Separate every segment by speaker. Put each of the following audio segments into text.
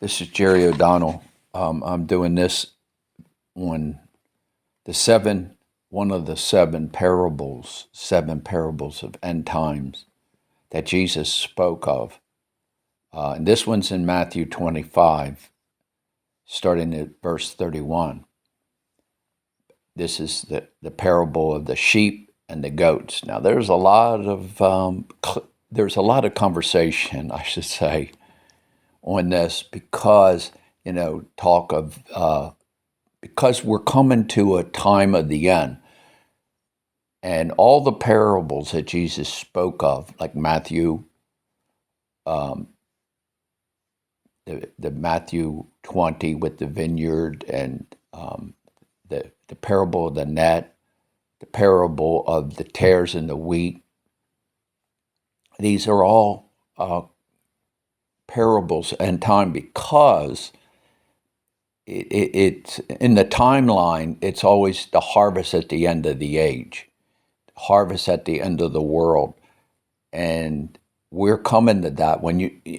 Speaker 1: This is Jerry O'Donnell. I'm doing this on one of the seven parables of end times that Jesus spoke of. And this one's in Matthew 25, starting at verse 31. This is the parable of the sheep and the goats. Now, there's a lot of conversation, I should say, on this because because we're coming to a time of the end, and all the parables that Jesus spoke of, like Matthew, the Matthew 20 with the vineyard, and the parable of the net, the parable of the tares and the wheat. These are all parables and time because it's in the timeline. It's always the harvest at the end of the age, harvest at the end of the world, and we're coming to that.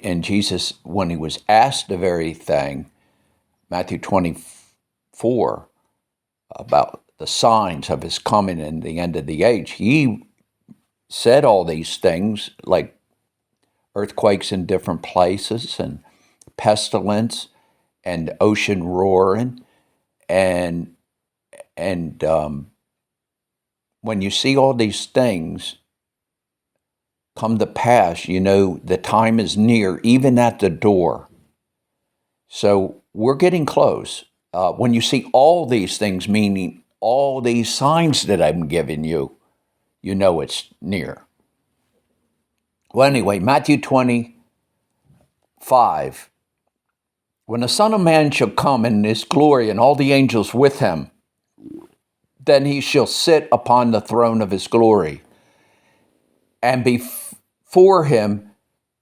Speaker 1: And Jesus, when he was asked the very thing, Matthew 24, about the signs of his coming and the end of the age, he said all these things like earthquakes in different places and pestilence and ocean roaring, and when you see all these things come to pass, the time is near, even at the door. So we're getting close. When you see all these things, meaning all these signs that I'm giving you, you know it's near. Well, anyway, Matthew 25. When the Son of Man shall come in his glory and all the angels with him, then he shall sit upon the throne of his glory. And before him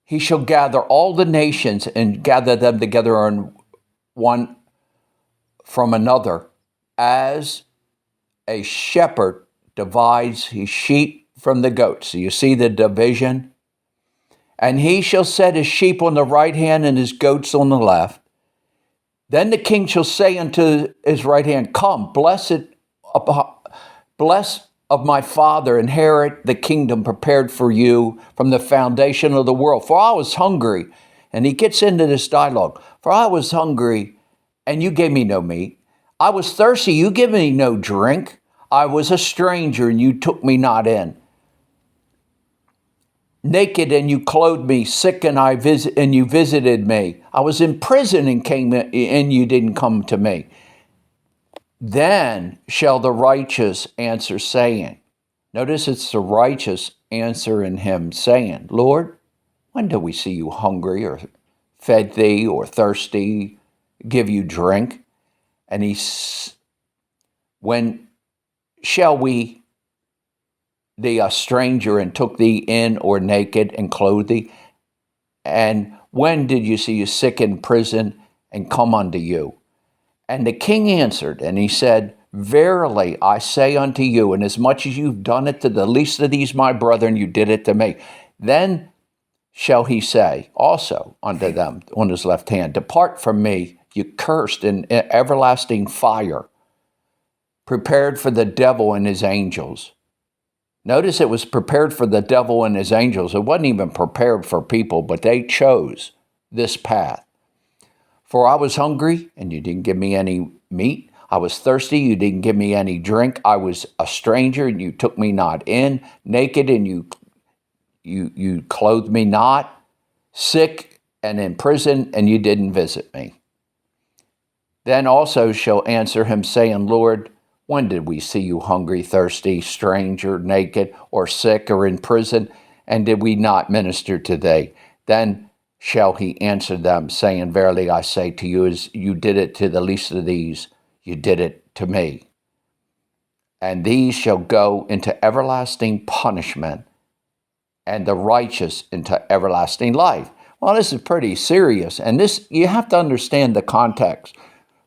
Speaker 1: he shall gather all the nations and gather them together on one from another, as a shepherd divides his sheep from the goats. So you see the division? And he shall set his sheep on the right hand and his goats on the left. Then the king shall say unto his right hand, Come, blessed of my Father, inherit the kingdom prepared for you from the foundation of the world. For I was hungry, and he gets into this dialogue. For I was hungry, and you gave me no meat. I was thirsty, you gave me no drink. I was a stranger, and you took me not in. Naked, and you clothed me. Sick, and you visited me. I was in prison, and you didn't come to me. Then shall the righteous answer, saying, notice it's the righteous answering him, saying, Lord, when did we see you hungry, or fed thee, or thirsty, give you drink? And when shall we thee a stranger, and took thee in, or naked, and clothed thee? And when did you see you sick in prison, and come unto you? And the king answered, and he said, Verily I say unto you, inasmuch as you've done it to the least of these my brethren, you did it to me. Then shall he say also unto them on his left hand, Depart from me, you cursed, in everlasting fire, prepared for the devil and his angels. Notice it was prepared for the devil and his angels. It wasn't even prepared for people, but they chose this path. For I was hungry, and you didn't give me any meat. I was thirsty, you didn't give me any drink. I was a stranger, and you took me not in. Naked, and you clothed me not. Sick and in prison, and you didn't visit me. Then also shall answer him, saying, Lord, when did we see you hungry, thirsty, stranger, naked, or sick, or in prison, and did we not minister to thee? Then shall he answer them, saying, Verily I say to you, as you did it to the least of these, you did it to me. And these shall go into everlasting punishment, and the righteous into everlasting life. Well, this is pretty serious, and this, you have to understand the context.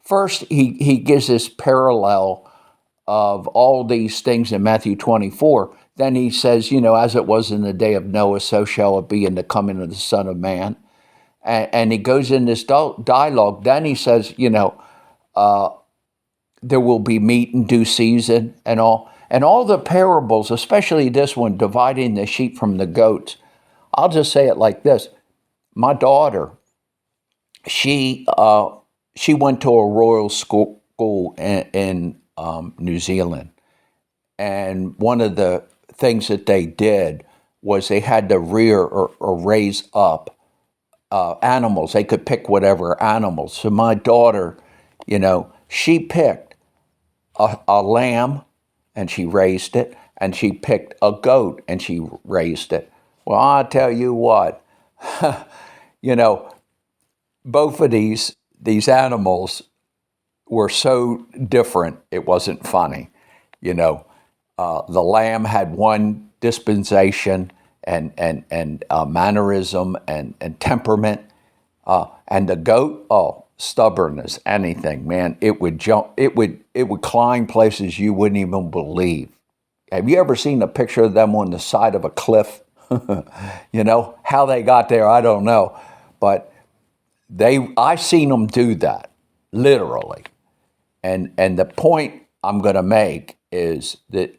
Speaker 1: First, he gives this parallel of all these things in Matthew 24. Then he says, as it was in the day of Noah, so shall it be in the coming of the Son of Man. And he goes in this dialogue. Then he says, there will be meat in due season and all. And all the parables, especially this one, dividing the sheep from the goats. I'll just say it like this. My daughter, she went to a royal school in New Zealand. And one of the things that they did was they had to rear or raise up animals. They could pick whatever animals. So my daughter, she picked a lamb and she raised it, and she picked a goat and she raised it. Well, I'll tell you what, both of these animals were so different, it wasn't funny. The lamb had one dispensation and mannerism and temperament, and the goat, stubborn as anything, man. It would jump. It would climb places you wouldn't even believe. Have you ever seen a picture of them on the side of a cliff? How they got there, I don't know, but I seen them do that, literally. And the point I'm going to make is that,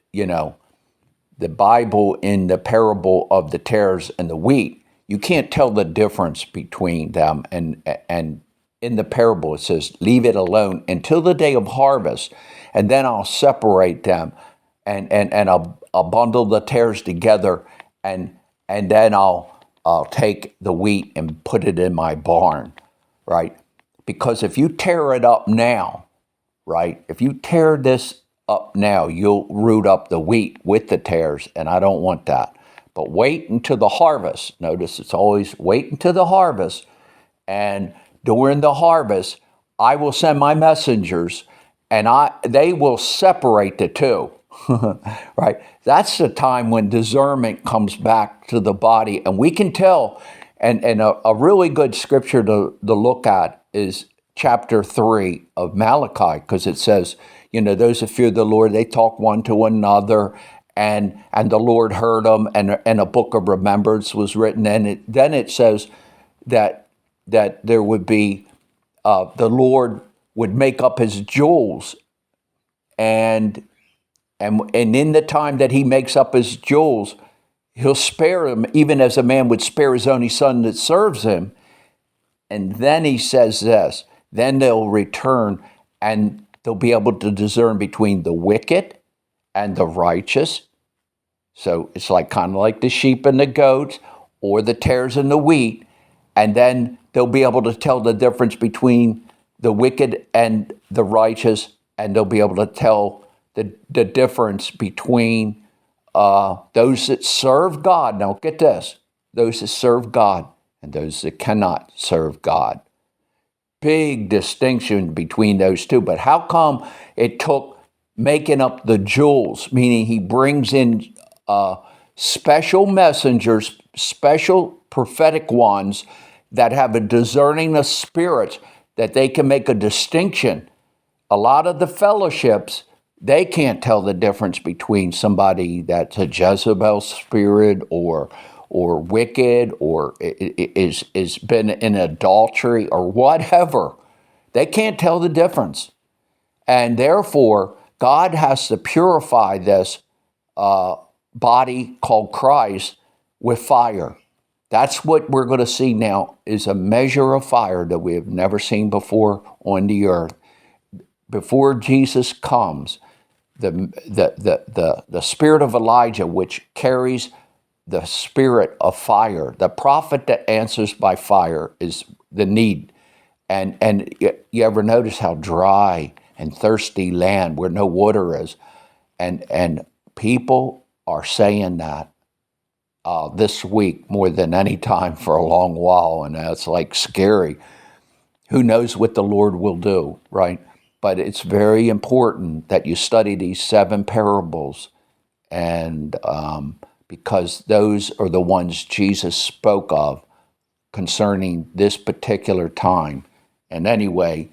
Speaker 1: the Bible, in the parable of the tares and the wheat, you can't tell the difference between them. And in the parable, it says, leave it alone until the day of harvest, and then I'll separate them and I'll bundle the tares together, and then I'll take the wheat and put it in my barn, right? Because if you tear it up now, right, if you tear this up now, you'll root up the wheat with the tares, and I don't want that. But wait until the harvest. Notice it's always wait until the harvest, and during the harvest, I will send my messengers, and they will separate the two. Right? That's the time when discernment comes back to the body, and we can tell. And a really good scripture to look at is chapter 3 of Malachi, because it says, those that fear the Lord, they talk one to another, and the Lord heard them, and a book of remembrance was written. And then it says that there would be, the Lord would make up his jewels, and in the time that he makes up his jewels, he'll spare them, even as a man would spare his only son that serves him. And then he says this, then they'll return and they'll be able to discern between the wicked and the righteous. So it's kind of like the sheep and the goats, or the tares and the wheat. And then they'll be able to tell the difference between the wicked and the righteous, and they'll be able to tell the difference between those that serve God. Now get this, those that serve God and those that cannot serve God. Big distinction between those two. But how come it took making up the jewels, meaning he brings in special messengers, special prophetic ones that have a discerning of spirits, that they can make a distinction. A lot of the fellowships, they can't tell the difference between somebody that's a Jezebel spirit or wicked, or is been in adultery or whatever. They can't tell the difference. And therefore, God has to purify this body called Christ with fire. That's what we're going to see now, is a measure of fire that we have never seen before on the earth. Before Jesus comes, the spirit of Elijah, which carries the spirit of fire, the prophet that answers by fire, is the need. And you ever notice how dry and thirsty land where no water is, and people are saying that this week more than any time for a long while, and that's scary. Who knows what the Lord will do, right? But it's very important that you study these 7 parables, and because those are the ones Jesus spoke of concerning this particular time. And anyway,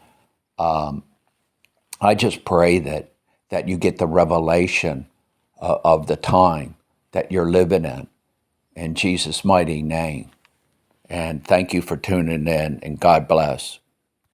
Speaker 1: I just pray that you get the revelation of the time that you're living in Jesus' mighty name. And thank you for tuning in, and God bless.